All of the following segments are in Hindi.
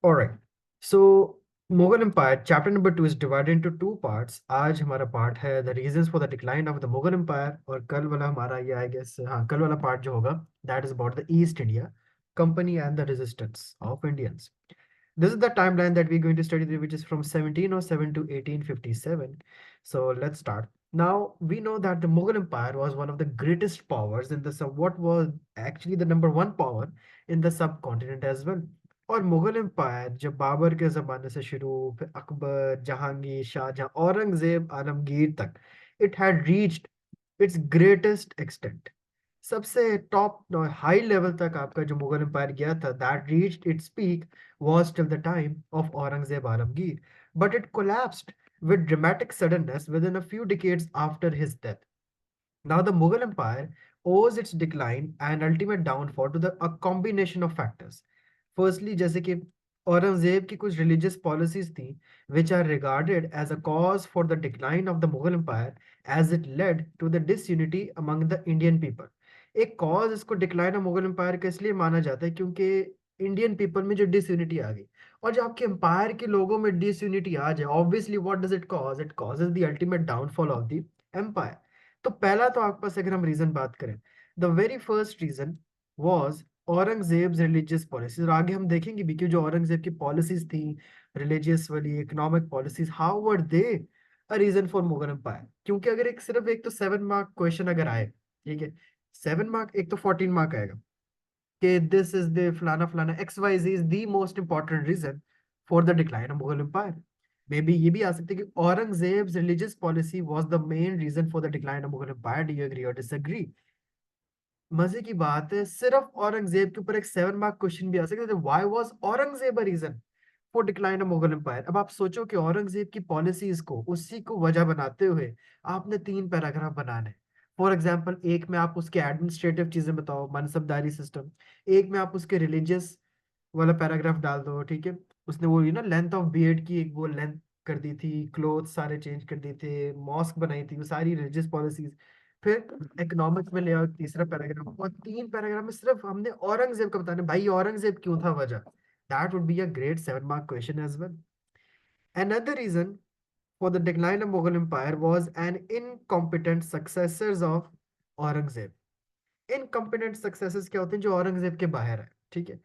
Alright. So Mughal Empire, chapter number 2 is divided into two parts. आज हमारा पार्ट है the reasons for the decline of the Mughal Empire और कल वाला हमारा ये I guess हाँ कल वाला पार्ट जो होगा that is about the East India Company and the resistance of Indians. This is the timeline that we're going to study, which is from 1707 to 1857. So let's start. Now, we know that the Mughal Empire was one of the greatest powers in the what was actually the number one power in the subcontinent as well. और मुगल एम्पायर जब बाबर के ज़माने से शुरू, फिर अकबर, जहांगीर, शाहजहां, औरंगजेब, आलमगीर तक, it had reached it's greatest extent. सबसे टॉप हाई लेवल तक आपका जो मुगल एम्पायर गया था, that reached its peak was till the time of Aurangzeb Alamgir, but it collapsed with dramatic suddenness within a few decades after his death. Now, the Mughal Empire owes its decline and ultimate downfall to a combination of factors. Firstly, जैसे कि औरंगजेब की कुछ religious policies थी, which are regarded as a cause for the decline of the Mughal Empire, as it led to the disunity among the Indian people. एक cause इसको decline of मुगल empire का इसलिए माना जाता है क्योंकि इंडियन पीपल में जो डिसयूनिटी आ गई, और जब आपके एम्पायर के लोगों में डिसयूनिटी आ जाए, obviously what does it cause? It causes the ultimate downfall of the empire. तो पहला तो आपके पास अगर हम रीजन बात करें, the very first reason was Aurangzeb's religious policies. और आगे हम देखेंगे भी कि जो औरंगजेब की पॉलिसीज थी, रिलीजियस वाली economic policies, how were they a reason for Mughal empire. क्योंकि अगर एक सिर्फ एक तो 7 मार्क क्वेश्चन अगर आए, ठीक है, 7 मार्क, एक तो 14 मार्क आएगा कि दिस इज द फलाना फलाना X Y Z is the most important reason for the decline of Mughal empire. Maybe ये भी आ सकते हैं कि Aurangzeb's religious policy was the main reason for the decline of Mughal empire. Do you agree और डिसएग्री? मजे की बात है, सिर्फ औरंगजेब के ऊपर एक 7 मार्क क्वेश्चन भी आ सकता है, why was Aurangzeb a reason for decline of Mughal empire. अब आप सोचो कि औरंगजेब की पॉलिसीज को उसी को वजह बनाते हुए आपने 3 पैराग्राफ बनाने। फॉर एग्जाम्पल, एक में आप उसके एडमिनिस्ट्रेटिव चीजें बताओ, मनसबदारी सिस्टम। एक में आप उसके रिलीजियस वाला पैराग्राफ डाल दो, ठीक है। उसने वो ना लेंथ ऑफ बियर्ड की एक वो लेंथ कर दी थी, क्लोथ सारे चेंज कर दिए थे, मॉस्क बनाई थी, वो सारी रिलीजियस पॉलिसीज। फिर इकोनॉमिक्स में ले आओ तीसरा पैराग्राफ, और 3 पैराग्राफ में सिर्फ हमने औरंगजेब का बताना, भाई औरंगजेब क्यों था वजह। That would be a great 7 mark question as well. Another reason for the decline of Mughal Empire was an incompetent successors of Aurangzeb. Incompetent successes क्या होते हैं? जो औरंगजेब के बाहर है, ठीक है।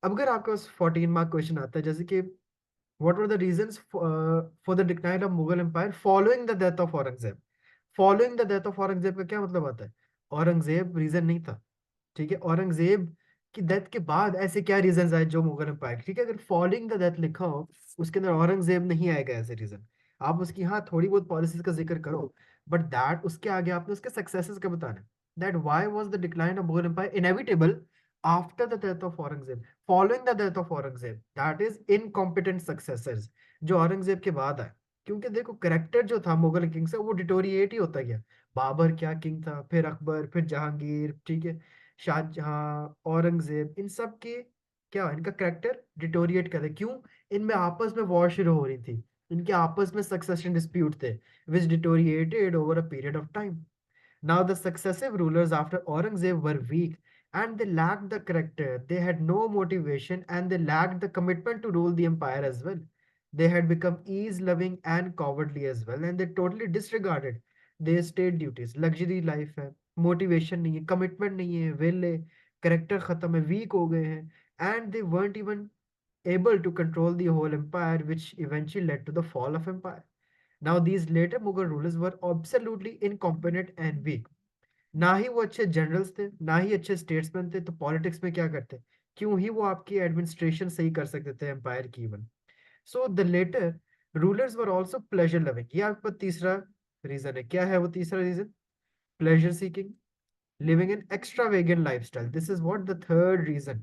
अब अगर आपके पास 14 मार्क क्वेश्चन आता है, जैसे कि what were the reasons for the decline of Mughal empire following the death of Aurangzeb. Following the death of Aurangzeb का क्या मतलब आता है? औरंगजेब रीजन नहीं था, ठीक है। औरंगजेब की डेथ के बाद ऐसे क्या रीजन आए जो मुगल एम्पायर, ठीक है, अगर फॉलोइंग द डेथ लिखा हो उसके अंदर औरंगजेब नहीं आएगा एज ए रीजन। आप उसकी हाँ थोड़ी बहुत पॉलिसीज का जिक्र करो, बट दैट उसके आगे आपने उसके सक्सेसेस का बताना है। That why was the decline of Mughal empire inevitable after the death of Aurangzeb, following the death of Aurangzeb, that is incompetent successors जो औरंगजेब के बाद आए। क्योंकि देखो करेक्टर जो था मुगल किंग से वो डिटोरिएट ही होता गया। बाबर क्या किंग था, फिर अकबर, फिर जहांगीर, ठीक है, शाहजहां, औरंगजेब, इन सब के क्या इनका करेक्टर डिटोरिएट करे। क्यों? इनमें आपस में वॉर शुरू हो रही थी, इनके आपस में सक्सेशन डिस्प्यूट थे, which deteriorated over a period of time. Now, the successive rulers after Aurangzeb were weak and they lacked the character, they had no motivation, and they lacked the commitment to rule the empire as well. They had become ease loving and cowardly as well, and they totally disregarded their state duties. Luxury life है, motivation नहीं है, commitment नहीं है, वेले, character खत्म है, weak हो गए हैं, and they weren't even able to control the whole empire, which eventually led to the fall of empire. Now, these later Mughal rulers were absolutely incompetent and weak. ना ही वो अच्छे जनरल्स थे, ना ही अच्छे स्टेट्समैन थे, तो पॉलिटिक्स में क्या करते? क्यों ही वो आपकी एडमिनिस्ट्रेशन सही कर सकते थे एम्पायर की even. So the later rulers were also pleasure loving. ये आपका तीसरा रीजन है। क्या है वो तीसरा reason? Pleasure seeking, living in extravagant lifestyle. This is what the third reason,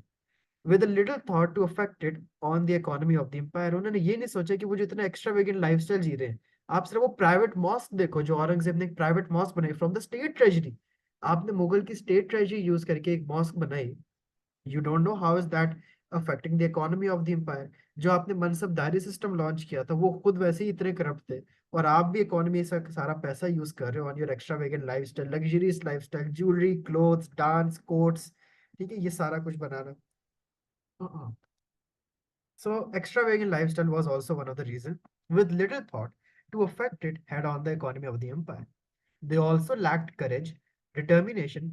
with little thought to affect it on the economy of the empire. उन्होंने ये नहीं सोचा कि वो जो इतना एक्स्ट्रावेगेंट लाइफस्टाइल जी रहे हैं, आप सिर्फ वो प्राइवेट मॉस्क देखो जो औरंगजेब ने एक प्राइवेट मॉस्क बनाई फ्रॉम द स्टेट ट्रेजरी। आपने मुगल की स्टेट ट्रेजरी यूज करके एक मॉस्क बनाई, you don't know how is that affecting the economy of the empire. जो आपने मनसबदारी सिस्टम लॉन्च किया था वो खुद वैसे ही इतने करप्ट थे, और आप भी इकोनॉमी से सारा पैसा यूज कर रहे हो on your extravagant lifestyle, luxurious lifestyle, jewellery, clothes, dance, quotes, ठीक है, ये सारा कुछ बनाना। So extravagant lifestyle was also one of the reasons, with little thought to affect it head on the economy of the empire. They also lacked courage, determination,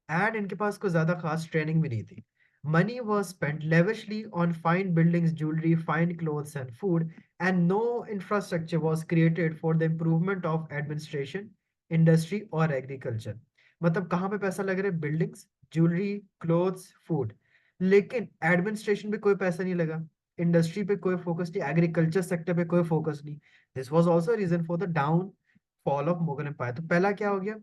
and इनके पास कोई ज्यादा खास ट्रेनिंग भी नहीं थी. Money was spent lavishly on fine buildings, jewelry, fine clothes, and food, and no infrastructure was created for the improvement of administration, industry, or agriculture. मतलब कहाँ पे पैसा लग रहा है? Buildings, jewellery, clothes, food. लेकिन एडमिनिस्ट्रेशन पे कोई पैसा नहीं लगा, इंडस्ट्री पे कोई फोकस नहीं, एग्रीकल्चर सेक्टर पे कोई फोकस नहीं. This was also reason for the downfall of Mughal empire. तो पहला क्या हो गया?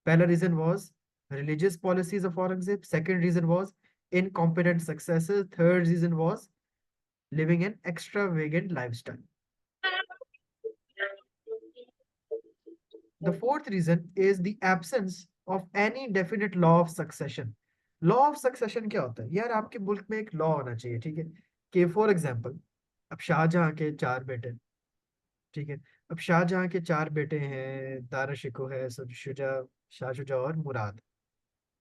पहला reason was religious policies of Aurangzeb. Second reason was incompetent successors. Third reason was living an extravagant lifestyle. The fourth reason is the absence of any definite law of succession. Law of succession क्या होता है यार? आपके मुल्क में एक लॉ होना चाहिए, ठीक है, कि फॉर एग्जांपल अब शाहजहां के चार बेटे, ठीक है, अब शाहजहां के चार बेटे हैं, दारा शिको है, शुजा, शाह शुजा और मुराद.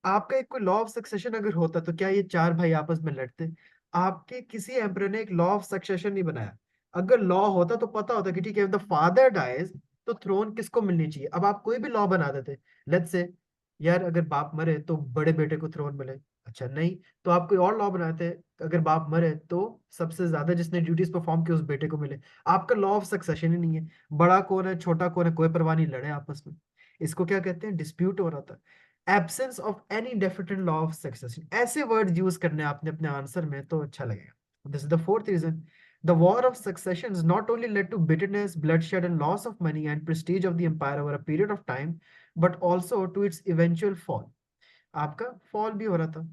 आपका एक कोई लॉ ऑफ सक्सेशन अगर होता तो क्या ये चार भाई आपस में लड़ते? आपके किसी एम्परर ने एक लॉ ऑफ सक्सेशन नहीं बनाया. अगर लॉ होता तो पता होता कि ठीक है, द फादर डाइज तो थ्रोन किसको मिलनी चाहिए. अब आप कोई भी लॉ बना देते, लेट्स से यार अगर बाप मरे तो बड़े बेटे को थ्रोन मिले. अच्छा नहीं, तो आप कोई और लॉ बनाते, अगर बाप मरे तो सबसे ज्यादा जिसने ड्यूटीज परफॉर्म की उस बेटे को मिले. आपका लॉ ऑफ सक्सेशन ही नहीं है. बड़ा कौन है, छोटा कौन है, कोई परवाह नहीं, लड़े आपस में. इसको क्या कहते हैं? डिस्प्यूट हो रहा था. Absence of any definite law of succession. ऐसे वर्ड यूज करने आपने अपने आंसर में तो अच्छा लगेगा. This is the fourth reason. The war of successions not only led to bitterness, bloodshed, and loss of money and prestige of the empire over a period of time, but also to its eventual fall. आपका fall भी हो रहा था.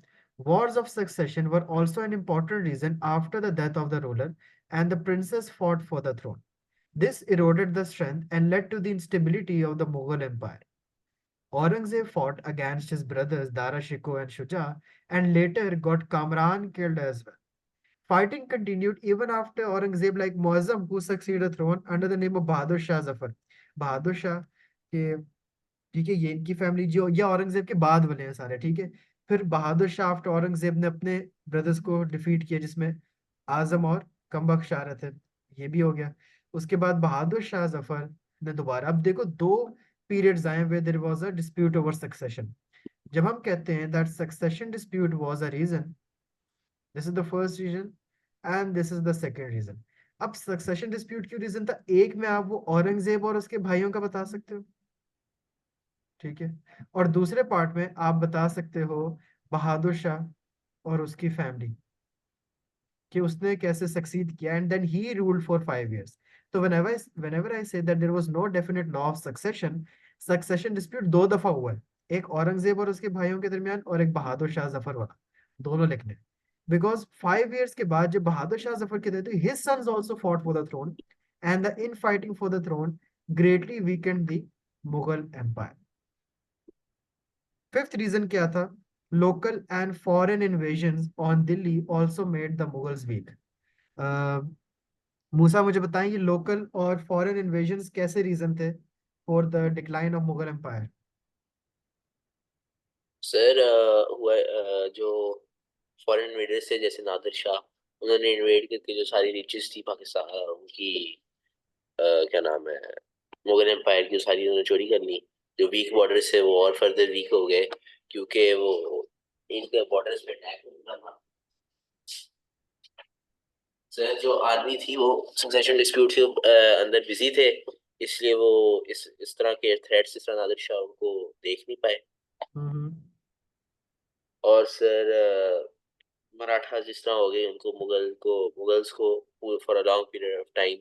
Wars of succession were also an important reason after the death of the ruler and the princes fought for the throne. This eroded the strength and led to the instability of the Mughal empire. Aurangzeb fought against his brothers Dara Shikoh and Shuja and later got Kamran killed as well. Fighting continued even after Aurangzeb, like Muazzam, who succeeded the throne under the name of Bahadur Shah Zafar. Bahadur Shah के, ठीक है, ये इनकी फैमिली जो, ये औरंगजेब के बाद बने हैं सारे, ठीक है. फिर बहादुर शाह आफ्टर औरंगजेब ने अपने ब्रदर्स को डिफीट किया, जिसमें आजम और कमबख्त शाह रहे थे. ये भी हो गया. उसके बाद बहादुर शाह जफर ने दोबारा, अब देखो दो पीरियड्स आए where there was a dispute over succession. जब हम कहते हैं that succession dispute was a reason, this is the first reason and this is the second reason. अब succession dispute क्यों रीजन था? एक में आप वो औरंगजेब और उसके भाइयों का बता सकते हो, ठीक है, और दूसरे पार्ट में आप बता सकते हो बहादुर शाह और उसकी फैमिली, कि उसने कैसे सक्सीड किया, and then he ruled for 5 years. तो whenever I say that there was no definite law of succession, succession dispute दो दफा हुआ है. एक औरंगजेब और उसके भाइयों के दरमियान, और एक बहादुर शाह जफर वाला, दोनों लिखने. बिकॉज 5 years के बाद जब बहादुर शाह जफर के थे, his sons also fought for the throne, and the infighting for the throne greatly weakened the Mughal empire. Fifth reason क्या था? Local and foreign invasion on Delhi also made the Mughals weak. Musa, मुझे बताएं ये लोकल और फॉरेन इन्वेजन कैसे रीजन थे for the decline of Mughal empire? Sir हुआ जो फॉरेन इन्वेडर्स थे जैसे नादिर शाह, उन्होंने इन्वेड करके जो सारी रिचेस थी पाकिस्तान उनकी क्या नाम है, मुगल एम्पायर की, सारी उन्होंने चोरी कर ली. जो वीक बॉर्डर्स थे वो और फर्दर वीक हो गए, क्योंकि वो इनके बॉर्डर्स पे अटैक होता था. सर जो आर्मी थी वो सक्सेशन डिस्प्यूट के अंदर बिजी थे, इसलिए वो इस तरह के थ्रेट्स, इस तरह नादिर शाह उनको देख नहीं पाए. हम्म. और सर मराठा जिस तरह हो गए, उनको मुगल्स को for a long period of time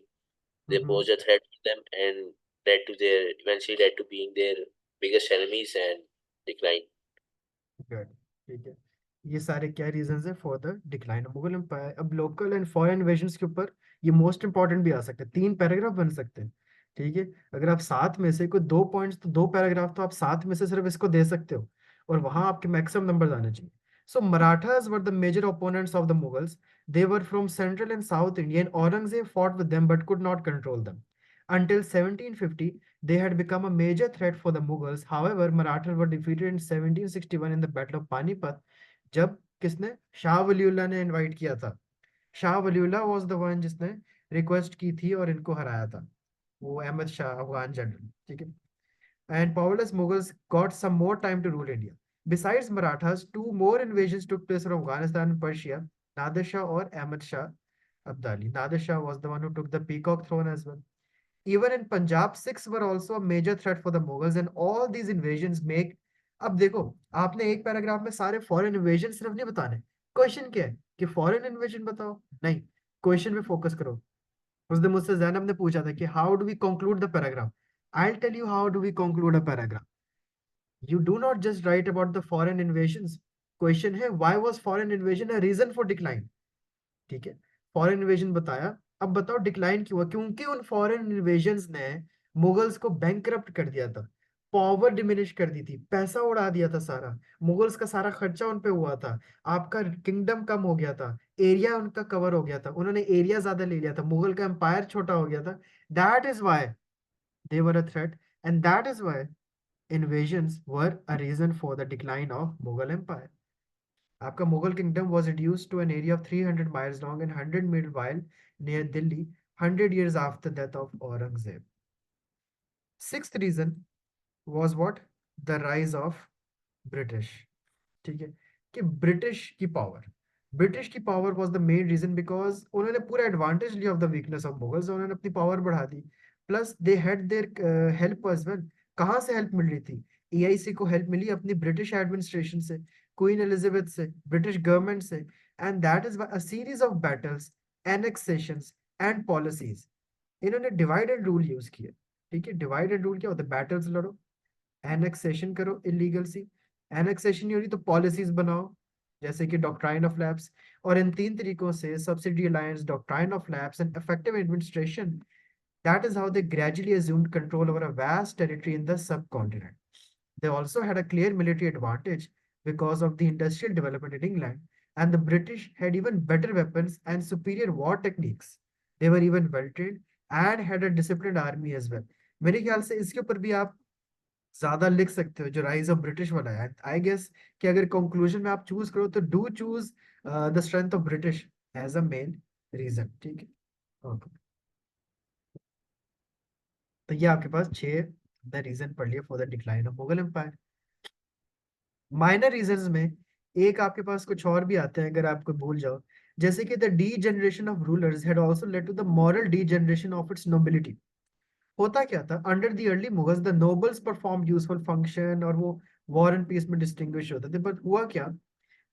they hmm. posed a threat to them and eventually led to being their biggest enemies and decline. Good, ठीक है. ये सारे क्या रीजंस है for the decline of Mughal empire? अब लोकल एंड फॉरेन इन्वेजन्स के ऊपर ये मोस्ट इंपॉर्टेंट भी आ सकते हैं, 3 पैराग्राफ बन सकते हैं, ठीक है. अगर आप साथ में से कोई 2 पॉइंट्स, तो 2 पैराग्राफ तो आप साथ में से सिर्फ इसको दे सकते हो, और वहां आपके मैक्सिमम नंबर आने चाहिए. So Marathas were the major opponents of the Mughals. They were from central and south India, and Aurangzeb fought with them but could not control them. Until 1750, they had become a major threat for the Mughals. However, Marathas were defeated in 1761 in the Battle of Panipat. जब किसने? शाह वलीउल्लाह ने इनवाइट किया था. Shah Waliullah was the one जिसने रिक्वेस्ट की थी और इनको हराया था, वो अहमद शाह अफगान जनरल, ठीक है। And powerless Mughals got some more time to rule India. Besides Marathas, two more invasions took place from Afghanistan and Persia, Nadir Shah or Ahmad Shah Abdali. Nadir Shah was the one who took the peacock throne as well. Even in Punjab, Sikhs were also a major threat for the Mughals, and all these invasions make. अब देखो, आपने एक पैराग्राफ में सारे फॉरेन इन्वेजन सिर्फ नहीं बताने, क्वेश्चन क्या है कि फॉरेन इन्वेजन बताओ, नहीं, क्वेश्चन पे फोकस करो। उस दिन मुझसे जैनब ने पूछा था कि how do we conclude the paragraph. I tell you how do we conclude a paragraph. You do not just write about the foreign invasions. Question है why was foreign invasion a reason for decline? ठीक है, फॉरेन इन्वेजन बताया, अब बताओ डिक्लाइन क्यों हुआ? क्योंकि उन फॉरेन इन्वेजन्स ने मुगल्स को बैंकरप्ट कर दिया था, पावर डिमिनिश कर दी थी, पैसा उड़ा दिया था सारा, मुगल्स का सारा खर्चा उन पे हुआ था, आपका किंगडम कम हो गया था, एरिया उनका कवर हो गया था, उन्होंने एरिया ज्यादा ले लिया था, मुगल का एम्पायर छोटा हो गया था। That is why they were a threat, and that is why invasions were a reason for the decline of Mughal Empire. आपका Mughal kingdom was reduced to an area of 300 miles long and 100 miles wide near Delhi 100 years after the death of Aurangzeb. Sixth reason was what? The rise of British. ठीक है, कि ब्रिटिश की power was the main reason, because उन्होंने पूरा एडवांटेज लिया of the weakness of Mughals, उन्होंने अपनी पावर बढ़ा दी, plus they had their help as well. कहाँ से हेल्प मिल रही थी? ईआईसी को हेल्प मिली अपनी ब्रिटिश एडमिनिस्ट्रेशन से, क्वीन एलिजाबेथ से, ब्रिटिश गवर्नमेंट से, and that is a series of battles, annexations and policies. इन्होंने डिवाइड एंड रूल यूज किया, ठीक है, डिवाइड एंड रूल क्या होता है? बैटल्स लड़ो, एनेक्सेशन करो इलीगल सी, एनेक्सेशन नहीं हो रही तो पॉलिसीज बनाओ, जैसे कि डॉक्ट्राइन ऑफ लैप्स, और इन तीन तरीकों से subsidy alliance, doctrine of lapse and effective administration, that is how they gradually assumed control over a vast territory in the subcontinent. They also had a clear military advantage because of the industrial development in England, and the British had even better weapons and superior war techniques. They were even well trained and had a disciplined army as well. मेरे ख्याल से इसके ऊपर भी आप ज्यादा लिख सकते हो, जो राइज ऑफ ब्रिटिश वाला है। आई गेस कि अगर कंक्लूजन में आप चूज करो तो do choose the strength of British as a main reason, ठीक है। ओके, तो ये आपके पास छह द रीजन पढ़ लिया for the decline of Mughal empire. Minor reasons में एक आपके पास कुछ और भी आते हैं अगर आपको भूल जाओ, जैसे कि the degeneration of rulers had also led to the moral degeneration of its nobility. होता क्या था, under the early Mughals the nobles perform useful function और वो वॉर एंड पीस में डिस्टिंग्विश होते थे, बट हुआ क्या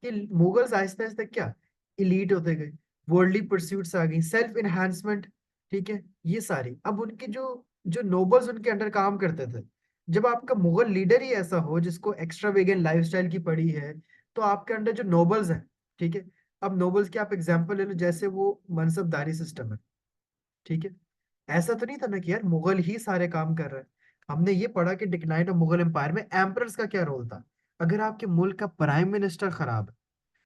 कि मुगल्स आहिस्ता आहिस्ता क्या इलीट होते गए, वर्ल्डली परस्यूट्स आ गई, सेल्फ इनहेंसमेंट, ठीक है, ये सारी। अब उनके जो जो नोबल्स उनके अंडर काम करते थे, जब आपका मुगल लीडर ही ऐसा हो जिसको एक्स्ट्रावेगेंट लाइफस्टाइल की पड़ी है, तो आपके अंडर जो नोबल्स हैं, ठीक है, अब नोबल्स की आप एग्जांपल ले लो, जैसे वो मनसबदारी सिस्टम है, ठीक है, ऐसा तो नहीं था ना कि यार मुगल ही सारे काम कर रहे हैं। हमने ये पढ़ा कि डिक्लाइन ऑफ मुगल एम्पायर में एम्परर्स का क्या रोल था। अगर आपके मुल्क का प्राइम मिनिस्टर खराब है,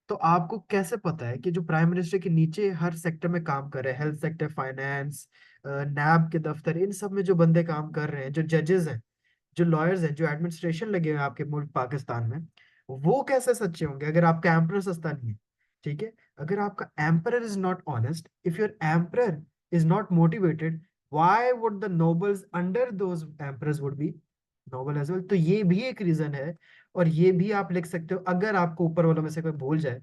तो आपको कैसे पता है कि जो प्राइम मिनिस्टर के नीचे हर सेक्टर में काम कर रहे हैं, हेल्थ सेक्टर, फाइनेंस, नैब के दफ्तर, इन सब में जो बंदे काम कर रहे हैं, जो जजेस हैं, जो लॉयर्स हैं, जो एडमिनिस्ट्रेशन लगे हुए हैं आपके मुल्क पाकिस्तान में, वो कैसे सच्चे होंगे अगर आपका एम्परर सस्ता नहीं है? ठीक है, अगर आपका emperor is not honest, if your emperor is not motivated, why would the nobles under those emperors would be noble as well? तो ये भी एक रीजन है, और ये भी आप लिख सकते हो अगर आपको ऊपर वालों में से कोई भूल जाए,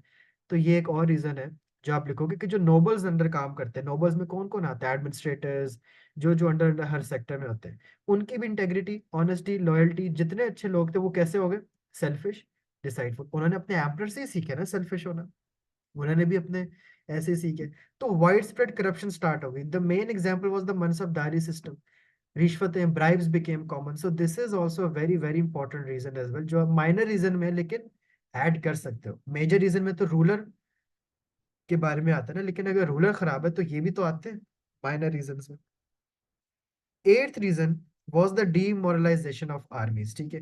तो ये एक और रीजन है जो आप लिखोगे कि जो नोबल्स अंडर काम करते हैं, नोबल्स में कौन कौन आता है? एडमिनिस्ट्रेटर्स, जो जो अंडर अंडर हर सेक्टर में होते हैं, उनकी भी इंटेग्रिटी, ऑनेस्टी, लॉयल्टी, जितने अच्छे लोग थे वो कैसे हो गए? सेल्फिश, डिसाइडफुल। उन्होंने अपने एम्परर से ही सीखे ना सेल्फिश होना, उन्होंने भी अपने ऐसे ही सीखे। तो वाइड स्प्रेड करप्शन स्टार्ट हो गई। The main example was the mansabdari system, रिश्वतें, bribes became common. So this is also very very important reason as well, जो माइनर रीजन में है, लेकिन ऐड कर सकते हो। मेजर रीजन में तो रूलर के बारे में आता है ना, लेकिन अगर रूलर खराब है तो ये भी तो आते हैं माइनर रीजन में। Eighth reason was the demoralisation of armies, ठीक है,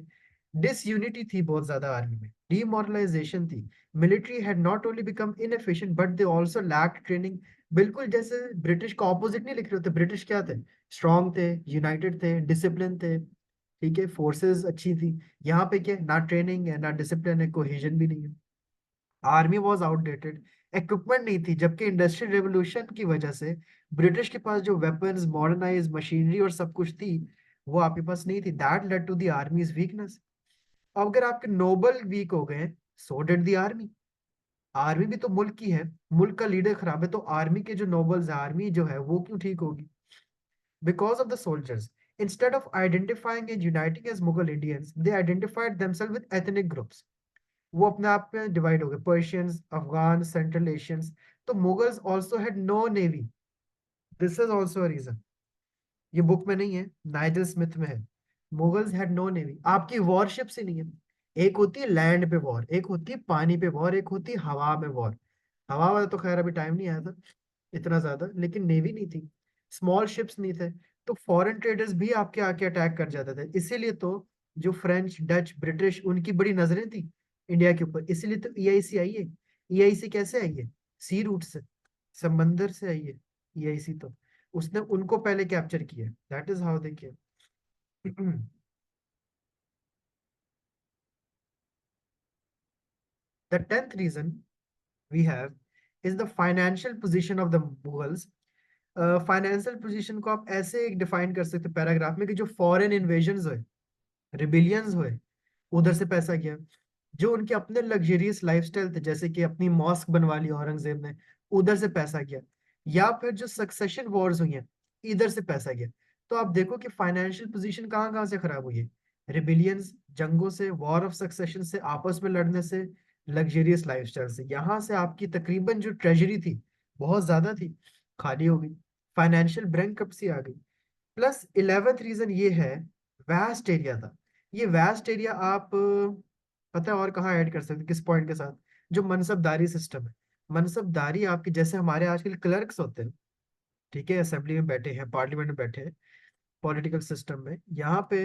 डिसयूनिटी थी बहुत ज्यादा आर्मी में, डीमोरलाइजेशन थी। Military had not only become inefficient but they also lacked training. बिल्कुल जैसे ब्रिटिश का ऑपोजिट नहीं लिख रहे होते, ब्रिटिश क्या थे? स्ट्रांग थे, यूनाइटेड थे, डिसिप्लिन थे, ठीक है, फोर्सेस अच्छी थी। यहाँ पे क्या, ना ट्रेनिंग है, ना डिसिप्लिन है, कोहेजन भी नहीं है। आर्मी वॉज आउटडेटेड, इक्विपमेंट नहीं थी, जबकि इंडस्ट्रियल रेवोल्यूशन की वजह से ब्रिटिश के पास जो वेपन्स, मॉडर्नाइज मशीनरी और सब कुछ थी, वो आपके पास नहीं थी। That led to the armies weakness. अब अगर आपके नोबल वीक हो गए, so did the army. Army भी तो मुल्क की है, मुल्क का लीडर खराब है तो आर्मी के जो नोबल्स है, आर्मी जो है वो क्यों ठीक होगी? Because of the soldiers, instead of identifying and uniting as Mughal Indians, they identified themselves with ethnic groups. वो अपने आप में डिवाइड हो गए, पर्शियंस, अफगान, सेंट्रल एशियंस। तो Mughals also had no navy, this is also a reason. ये बुक में नहीं है, नाइजल स्मिथ में है। मुगल्स हैड नो नेवी, आपकी वॉरशिप्स ही नहीं है। एक होती है लैंड पे वॉर, एक होती है पानी पे वॉर, एक होती है हवा में वॉर। हवा वाला तो खैर अभी टाइम नहीं आया था इतना ज्यादा, लेकिन नेवी नहीं थी, स्मॉल शिप्स नहीं थे, तो फॉरेन ट्रेडर्स भी आपके आके अटैक कर जाते थे। इसीलिए तो जो फ्रेंच, डच, ब्रिटिश, उनकी बड़ी नजरें थी इंडिया के ऊपर। इसीलिए तो ईआईसी आई है। ईआईसी कैसे आई है? सी रूट से, समंदर से आई है ईआईसी तो। उसने उनको पहले कैप्चर किया, that is how they came. The tenth reason we have is the financial position of the Mughals. Financial position को आप ऐसे एक डिफाइन कर सकते पैराग्राफ में कि जो फॉरेन इन्वेजन हुए, रिबिलियंस हुए, उधर से पैसा गया। जो उनके अपने लग्जरियस लाइफस्टाइल थे, जैसे कि अपनी मॉस्क बनवा ली औरंगजेब ने, उधर से पैसा गया। या फिर जो सक्सेशन वॉर्स हुई हैं, इधर से पैसा गया। तो आप देखो कि फाइनेंशियल पोजीशन कहाँ कहाँ से खराब हुई है। रिबिलियंस, जंगों से, वॉर ऑफ सक्सेशन से, आपस में लड़ने से, लग्जरियस लाइफस्टाइल से। यहाँ से आपकी तकरीबन जो ट्रेजरी थी बहुत ज्यादा थी, खाली हो गई, फाइनेंशियल बैंकरप्सी आ गई। प्लस 11th रीजन ये है, वास्ट एरिया था। ये वास्ट एरिया आप पता है और कहाँ ऐड कर सकते हैं, किस पॉइंट के साथ? जो मनसबदारी सिस्टम है। मनसबदारी आपके जैसे हमारे आजकल क्लर्क्स होते हैं, ठीक है, असेंबली में बैठे हैं, पार्लियामेंट में बैठे हैं, पॉलिटिकल सिस्टम में, यहाँ पे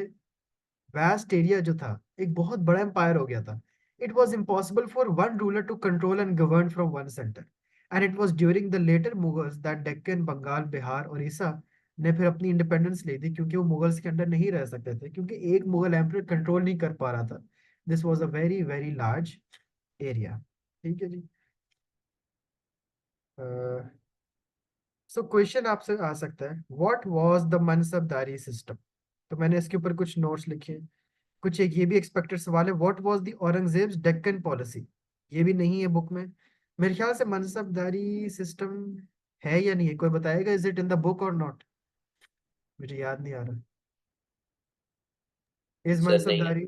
वास्ट एरिया जो था, एक बहुत बड़ा एम्पायर हो गया था। It was impossible for one ruler to control and govern from one centre. And it was during the later Mughals that Deccan, Bengal, Bihar, Orissa ने फिर अपनी इंडिपेंडेंस ली थी, क्योंकि वो मुगल्स के अंडर नहीं रह सकते थे, क्योंकि एक मुगल एम्परर कंट्रोल नहीं कर पा रहा था। This was a very very large area. ठीक है जी। सो क्वेश्चन आपसे आ सकता है, what was the mansabdari system? तो मैंने इसके ऊपर कुछ नोट्स लिखे हैं। कुछ एक ये भी एक्सपेक्टेड सवाल है, what was the Aurangzeb's Deccan policy? ये भी नहीं है बुक में। मेरे ख्याल से मनसबदारी सिस्टम है या नहीं है, कोई बताएगा? Is it in the book और नॉट? मुझे याद नहीं आ रहा। इज सर नहीं है। मनसबदारी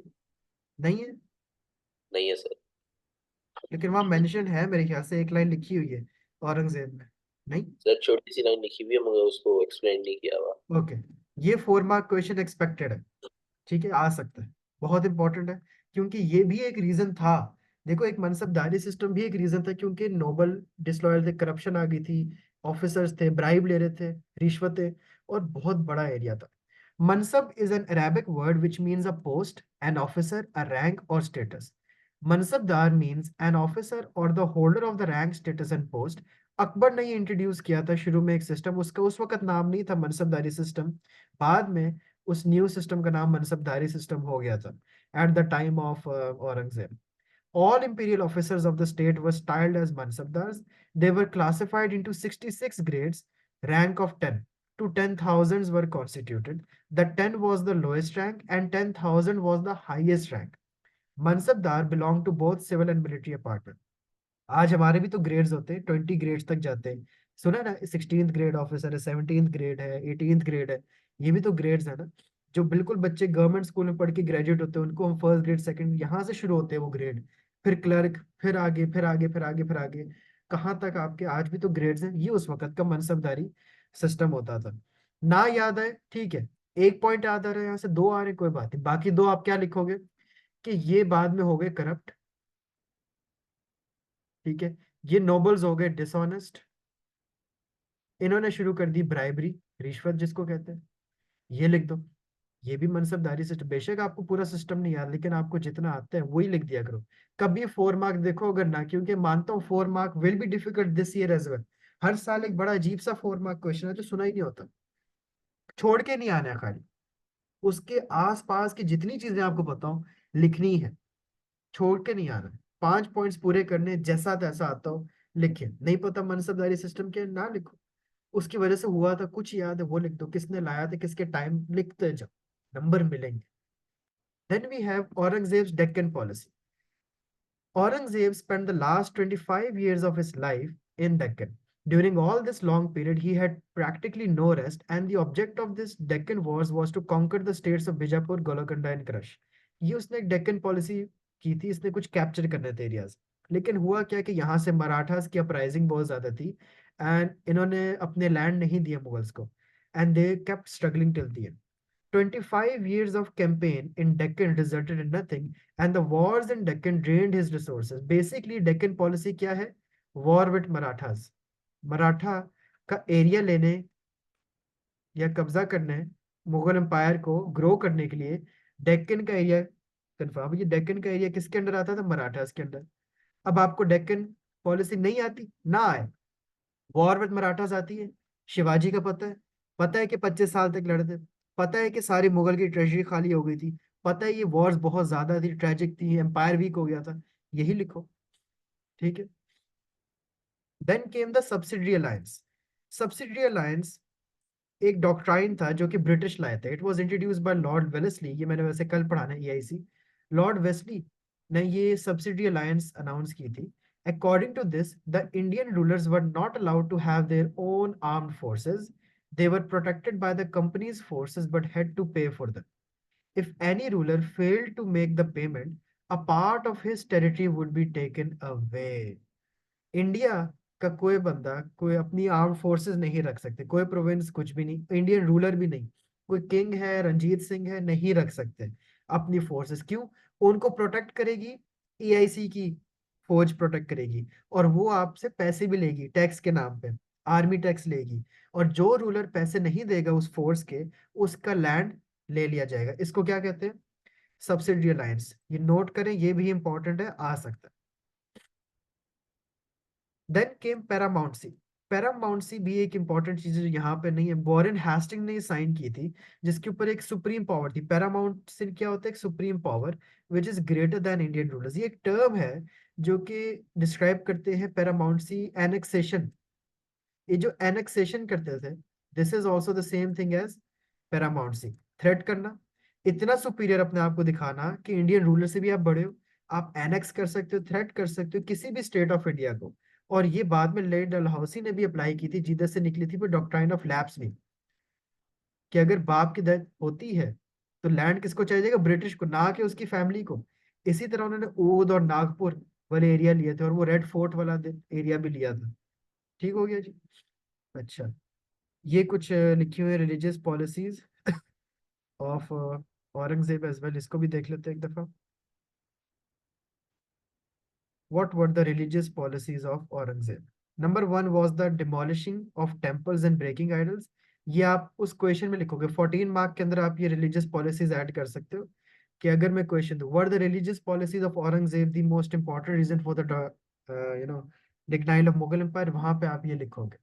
नहीं है? नहीं है सर। लेकिन वहां मेंशन है मेरे ख्याल से, एक लाइन लिखी हुई है औरंगजेब में। नहीं? सर छोटी सी लाइन लिखी हुई है मगर उसको एक्सप्लेन नहीं किया हुआ। ओके। ये 4 मार्क क्वेश्चन एक्सपेक्टेड है, ठीक है, आ सकता है, बहुत इंपॉर्टेंट है, क्योंकि ये भी एक रीजन था। देखो, एक मनसबदारी सिस्टम भी एक रीजन था, क्योंकि नोबल डिसलॉयल थे, करप्शन आ गई थी, ऑफिसर्स थे ब्राइब ले रहे थे, रिश्वतें, और बहुत बड़ा एरिया था। Mansab is an Arabic word which means a post, an officer, a rank और status. Mansabdar means an officer और the holder of the rank, status and post. Akbar ने ये इंट्रोड्यूस किया था शुरू में एक सिस्टम, उसका उस वक्त नाम नहीं था मनसबदारी सिस्टम। बाद में उस न्यू सिस्टम का नाम मनसबदारी सिस्टम हो गया था, at the time of Aurangzeb. All imperial officers of the state were styled as mansabdars. They were classified into 66 grades, rank of 10 to 10,000 were constituted. The 10 was the lowest rank and 10,000 was the highest rank. Mansabdar belonged to both civil and military apartment. आज हमारे भी तो ग्रेड्स होते हैं, 20 ग्रेड्स तक जाते हैं। सुना ना, 16th ग्रेड ऑफिसर है, 17th ग्रेड है, 18th ग्रेड है। ये भी तो ग्रेड्स है ना। जो बिल्कुल बच्चे गवर्नमेंट स्कूल में पढ़ के ग्रेजुएट होते हैं, उनको हम फर्स्ट ग्रेड, सेकंड, यहाँ से शुरू होते हैं वो ग्रेड। फिर क्लर्क, फिर आगे, फिर आगे, फिर आगे, फिर आगे, कहाँ तक आपके आज भी तो ग्रेड्स हैं। ये उस वक्त का मनसबदारी सिस्टम होता था। ना याद आए ठीक है, एक पॉइंट याद आ रहा है, यहाँ से दो आ रहे हैं, कोई बात नहीं, बाकी दो आप क्या लिखोगे? कि ये बाद में हो गए करप्ट, ठीक है, ये नोबल्स हो गए डिसऑनेस्ट, इन्होंने शुरू कर दी ब्राइबरी, रिश्वत जिसको कहते हैं। ये लिख दो। ये भी मनसबदारी सिस्टम, बेशक आपको पूरा सिस्टम नहीं याद, लेकिन आपको जितना आता है वही लिख दिया करो। कभी 4 मार्क देखो अगर ना, क्योंकि मानता हूँ 4 mark will be difficult this year as well. हर साल एक बड़ा अजीब सा 4 मार्क क्वेश्चन है जो सुना ही नहीं होता। छोड़ के नहीं आना है खाली, उसके आस पास की जितनी चीजें आपको बताऊं लिखनी है, छोड़ के नहीं आना है। 5 पॉइंट्स पूरे करने, जैसा तैसा आता हो लिखे, नहीं पता मनसबदारी सिस्टम के ना लिखो, उसकी वजह से हुआ था कुछ याद है वो लिख दो, किसने लाया था किसके टाइम, लिखते जाओ, नंबर मिलेंगे। Then we have Aurangzeb's Deccan policy. Aurangzeb spent the last 25 years of his life in Deccan. During all this long period, he had practically no rest, and the object of this Deccan Wars was to conquer the states of Bijapur, Golconda, and Krush. ये उसने एक डेक्कन पॉलिसी की थी, इसने कुछ कैप्चर करने थे एरियाज। लेकिन हुआ क्या कि यहाँ से मराठास की अपराइजिंग बहुत ज्यादा थी, एंड इन्होंने अपने लैंड नहीं दिए मुगल्स को, and they kept struggling till the end. 25 years of campaign in Deccan resulted in nothing, and the wars in Deccan drained his resources. Basically, Deccan policy क्या है? War with Marathas. मराठा का एरिया लेने या कब्जा करने, मुगल एम्पायर को ग्रो करने के लिए डेक्कन का एरिया कंफर्म। ये डेक्कन का एरिया किसके अंडर आता था? मराठास के अंडर। अब आपको डेक्कन पॉलिसी नहीं आती ना आए, वॉर विद मराठास आती है, शिवाजी का पता है कि 25 साल तक लड़े थे, पता है कि सारी मुगल की ट्रेजरी खाली हो गई थी, पता है ये वॉर्स बहुत ज्यादा थी, ट्रेजिक थी, एम्पायर वीक हो गया था, यही लिखो। ठीक है। Then came the subsidiary alliance. Subsidiary alliance एक डॉक्ट्राइन था जो कि ब्रिटिश लाए थे। It was introduced by Lord Wellesley, ये मैंने वैसे कल पढ़ा ना, ईआईसी। लॉर्ड वेस्ली ने ये सब्सिडरी अलायंस अनाउंस की थी। According to this, the Indian rulers were not allowed to have their own armed forces, they were protected by the company's forces but had to pay for them. If any ruler failed to make the payment, a part of his territory would be taken away. India का कोई बंदा कोई अपनी आर्म फोर्सेस नहीं रख सकते, कोई प्रोविंस कुछ भी नहीं, इंडियन रूलर भी नहीं, कोई किंग है रंजीत सिंह है, नहीं रख सकते अपनी फोर्सेस। क्यों? उनको प्रोटेक्ट करेगी ईआईसी की फौज, प्रोटेक्ट करेगी, और वो आपसे पैसे भी लेगी टैक्स के नाम पे, आर्मी टैक्स लेगी, और जो रूलर पैसे नहीं देगा उस फोर्स के, उसका लैंड ले लिया जाएगा। इसको क्या कहते हैं? Subsidy alliance. ये नोट करें, ये भी इंपॉर्टेंट है, आ सकता है। देन केम पैरामाउंटसी। पैरामाउंटसी भी एक इंपॉर्टेंट चीज है जो यहाँ पे नहीं है, वॉरेन हेस्टिंग ने साइन की थी, जिसके ऊपर एक सुप्रीम पावर थी। पैरामाउंटसी क्या होता है? एक supreme power which is greater than Indian rulers. ये एक टर्म है जो कि डिस्क्राइब करते हैं पैरामाउंटसी एनेक्सेशन। ये जो एनेक्सेशन करते थे, this is also the same thing as paramountcy. Threat करना, इतना सुपीरियर अपने आप को दिखाना कि इंडियन रूलर से भी आप बड़े हो, आप एनेक्स कर सकते हो, थ्रेट कर सकते हो किसी भी स्टेट ऑफ इंडिया को। और ये बाद में लेड डलहौसी ने भी अप्लाई की थी, जिधर से निकली थी डॉक्ट्राइन ऑफ लैप्स भी, कि अगर बाप की डेथ होती है तो लैंड किसको चाहिए जाएगा? ब्रिटिश को, ना कि उसकी फैमिली को। इसी तरह उन्होंने ओध और नागपुर वाले एरिया लिए थे, और वो रेड फोर्ट वाला एरिया भी लिया था। ठीक हो गया जी। अच्छा, ये कुछ लिखी हुई religious policies of Aurangzeb as well, इसको भी देख लेते हैं एक दफा। What were the religious policies of Aurangzeb? Number one was the demolishing of temples and breaking idols. ये आप उस क्वेश्चन में लिखोगे, 14 मार्क के अंदर आप ये रिलीजियस पॉलिसीज ऐड कर सकते हो। कि अगर मैं क्वेश्चन दूं, were the religious policies of Aurangzeb the most important reason for the you know decline of Mughal empire, वहां पे आप ये लिखोगे।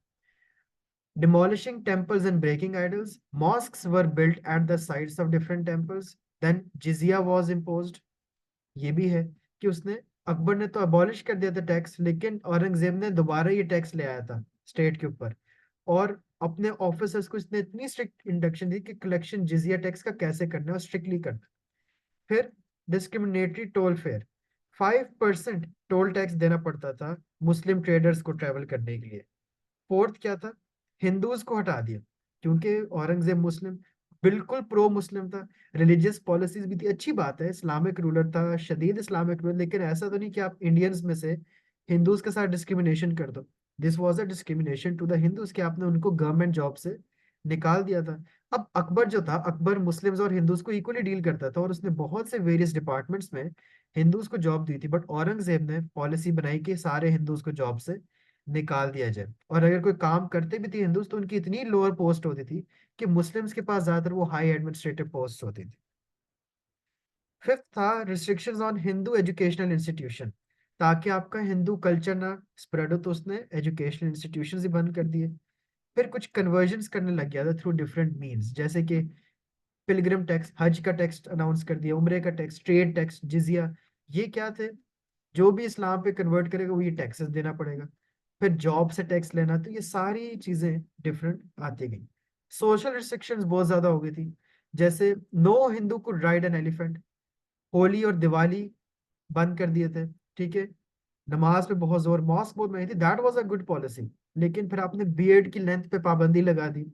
Demolishing temples and breaking idols, mosques were built at the sites of different temples, then jizya was imposed। ये भी है कि उसने, अकबर ने तो अबॉलिश कर दिया था टैक्स, लेकिन औरंगजेब ने दोबारा ये टैक्स ले आया था स्टेट के ऊपर, और अपने ऑफिसर्स को इसने इतनी स्ट्रिक्ट इंडक्शन दी कि कलेक्शन जिजिया टैक्स का कैसे करना है और स्ट्रिक्टली करना है। फिर discriminatory toll fair, 5% toll tax देना पड़ता था मुस्लिम ट्रेडर्स को ट्रेवल करने के लिए। फोर्थ क्या था? हिंदूज को हटा दिया, क्योंकि औरंगजेब मुस्लिम, बिल्कुल प्रो मुस्लिम था। रिलीजियस पॉलिसीज भी थी, अच्छी बात है, इस्लामिक रूलर था, शदीद इस्लामिक रूलर, लेकिन ऐसा तो नहीं कि आप इंडियंस में से हिंदूज के साथ डिस्क्रिमिनेशन कर दो। This was a discrimination to the Hindus, कि आपने उनको गवर्नमेंट जॉब से निकाल दिया था। अब अकबर जो था, अकबर मुस्लिम्स और हिंदूज को इक्वली डील करता था, और उसने बहुत से वेरियस डिपार्टमेंट्स में हिंदूज को जॉब दी थी, बट औरंगजेब ने पॉलिसी बनाई कि सारे हिंदूज को जॉब से निकाल दिया जाए। और अगर कोई काम करते भी थे हिंदूज, तो उनकी इतनी लोअर पोस्ट होती थी कि मुस्लिम्स के पास ज्यादातर वो हाई एडमिनिस्ट्रेटिव पोस्ट होती थी। फिफ्थ था restrictions on Hindu educational institution, ताकि आपका हिंदू कल्चर ना स्प्रेड हो, तो उसने एजुकेशनल इंस्टीट्यूशन ही बंद कर दिए। फिर कुछ कन्वर्जन्स करने लग गया था थ्रू डिफरेंट मीन्स, जैसे कि पिलग्रिम टैक्स, हज का टैक्स अनाउंस कर दिया, उम्रे का टैक्स, ट्रेड टैक्स, जिजिया। ये क्या थे? जो भी इस्लाम पे कन्वर्ट करेगा वो ये टैक्सेस देना पड़ेगा। फिर जॉब से टैक्स लेना, तो ये सारी चीजें डिफरेंट आती गई। सोशल रिस्ट्रिक्शंस बहुत ज्यादा हो गई थी, जैसे no Hindu could ride an elephant, Holi और दिवाली बंद कर दिए थे, ठीक है। नमाज पे बहुत जोर, मॉस्क बहुत महंगी थी, that was a good policy. लेकिन फिर आपने बियर्ड की लेंथ पे पाबंदी लगा दी।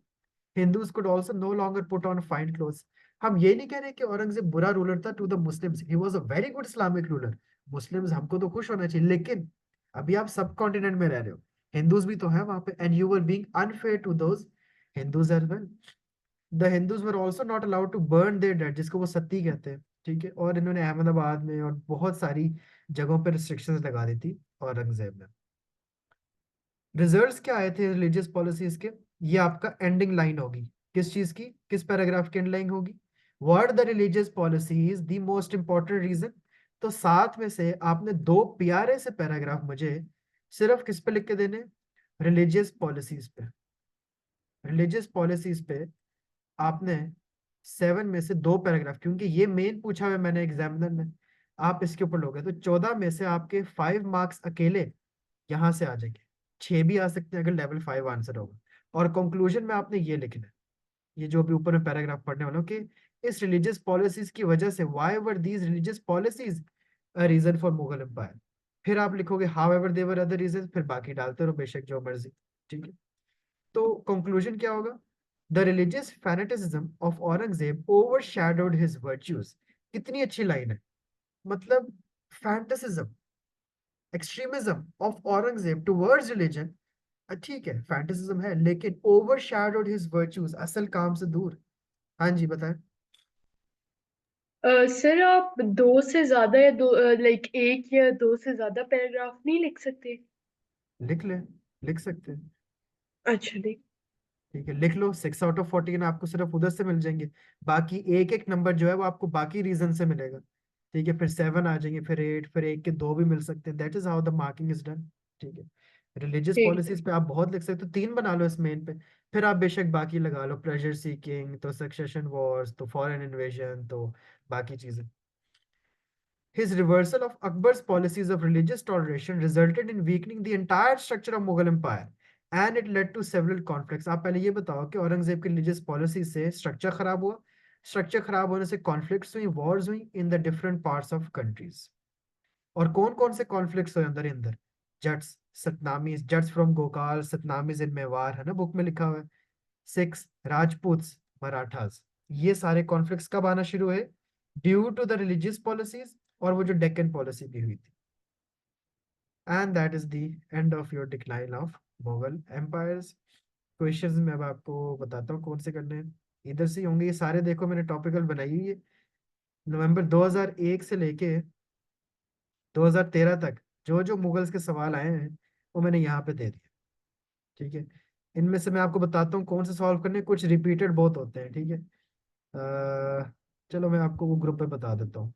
Hindus could also no longer put on fine clothes. हम ये नहीं कह रहे कि औरंगजेब बुरा रूलर था, to the Muslims he was a very good Islamic ruler. Muslims हमको तो खुश होना चाहिए, लेकिन अभी आप सब कॉन्टिनेंट में रह रहे हो, हिंदूज भी तो है वहां पे, and you were being unfair to those Hindus as well. The Hindus were also not allowed to burn their dead, जिसको वो सती कहते हैं, ठीक है। और इन्होंने अहमदाबाद में और बहुत सारी जगहों पर रिस्ट्रिक्शंस लगा दी थी औरंगजेब ने। रिजल्ट्स क्या आए थे रिलीजियस पॉलिसीज के, ये आपका एंडिंग लाइन होगी। किस चीज की, किस पैराग्राफ की एंड लाइन होगी? What the religious policies the most important reason. तो साथ में से आपने दो प्यारे से पैराग्राफ मुझे सिर्फ किस पे लिख के देने, रिलीजियस पॉलिसीज पे। रिलीजियस पॉलिसीज पे आपने 7 में से दो पैराग्राफ, क्योंकि ये मेन पूछा हुआ है मैंने एग्जामिनर ने, आप इसके ऊपर लोगे तो 14 में से आपके 5 मार्क्स अकेले यहाँ से आ जाएंगे। 6 भी आ सकते हैं अगर लेवल 5 आंसर होगा। और कंक्लूजन में आपने ये लिखना है, ये जो अभी ऊपर में पैराग्राफ पढ़ने वाला हूँ, कि इस रिलीजियस पॉलिसीज की वजह से why were these religious policies a reason for Mughal empire. फिर आप लिखोगे however there were other reason, फिर बाकी डालते रहो बेशक जो मर्जी, ठीक है। तो कंक्लूजन क्या होगा? The religious fanaticism of Aurangzeb overshadowed his virtues. कितनी अच्छी लाइन है, मतलब fanaticism, extremism of Aurangzeb towards religion, ठीक है फैंटेसिज्म है, लेकिन ओवरशैडोड हिज वर्च्यूज, असल काम से दूर। हाँ जी बताएं। सर आप दो से ज्यादा या दो लाइक एक या दो से ज्यादा पैराग्राफ नहीं लिख सकते? लिख ले, लिख सकते हैं, अच्छा ठीक। ठीक है लिख लो। 6 आउट ऑफ 14 आपको सिर्फ उधर से मिल जाएंगे, बाकी एक एक नंबर जो है वो आपको बाकी रीजन से मिलेगा, ठीक है। फिर 7 आ जाएंगे, फिर 8, फिर एक के दो भी मिल सकते हैं, that is how the marking is done, ठीक है। रिलीजियस ठीक है। पॉलिसीज पे आप बहुत लिख सकते हो, 3 बना लो इस मेन पे। फिर आप बेशक बाकी लगा लो, प्रेशर सीकिंग तो, सक्सेशन वॉर्स तो, फॉरेन इन्वेजन तो, बाकी चीजें। His reversal of Akbar's policies of religious toleration resulted in weakening the entire structure of Mughal Empire and it led to several conflicts. आप पहले ये बताओ कि औरंगजेब की रिलीजियस पॉलिसी से स्ट्रक्चर खराब हुआ, स्ट्रक्चर खराब होने से कॉन्फ्लिक्ट्स हुई, वॉर्स हुई in the different parts of countries. और कौन कौन से कॉन्फ्लिक्ट्स हुए अंदर अंदर? जट्स, सतनामीज, जट्स फ्रॉम गोकाल, सतनामीज इन मेवाड़, है ना बुक में लिखा हुआ है। सिक्स, राजपूत्स, मराठास। ये सारे कॉन्फ्लिक्ट्स कब आना शुरू हुए? Due to the religious policies, और वो जो डेक्कन पॉलिसी भी हुई थी। And that is the end of your decline of Mughal empires. Questions मैं अब आपको बताता हूँ कौन से करने हैं, इधर से ही होंगे ये सारे, देखो मैंने टॉपिकल बनाई हुई है। नवंबर 2001 से लेके 2013 तक जो जो मुगल्स के सवाल आए हैं वो मैंने यहाँ पे दे दिया, ठीक है। इनमें से मैं आपको बताता हूँ कौन से सॉल्व करने, कुछ रिपीटेड बहुत होते हैं, ठीक है। चलो मैं आपको वो ग्रुप पे बता देता हूँ।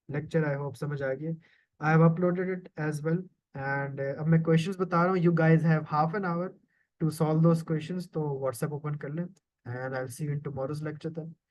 लेक्चर आई होप समझ आ गया, I have uploaded it as well. And अब मैं क्वेश्चंस बता रहा हूँ, you guys have half an hour to solve those questions, तो व्हाट्सएप ओपन कर लें and I will see you in tomorrow's lecture.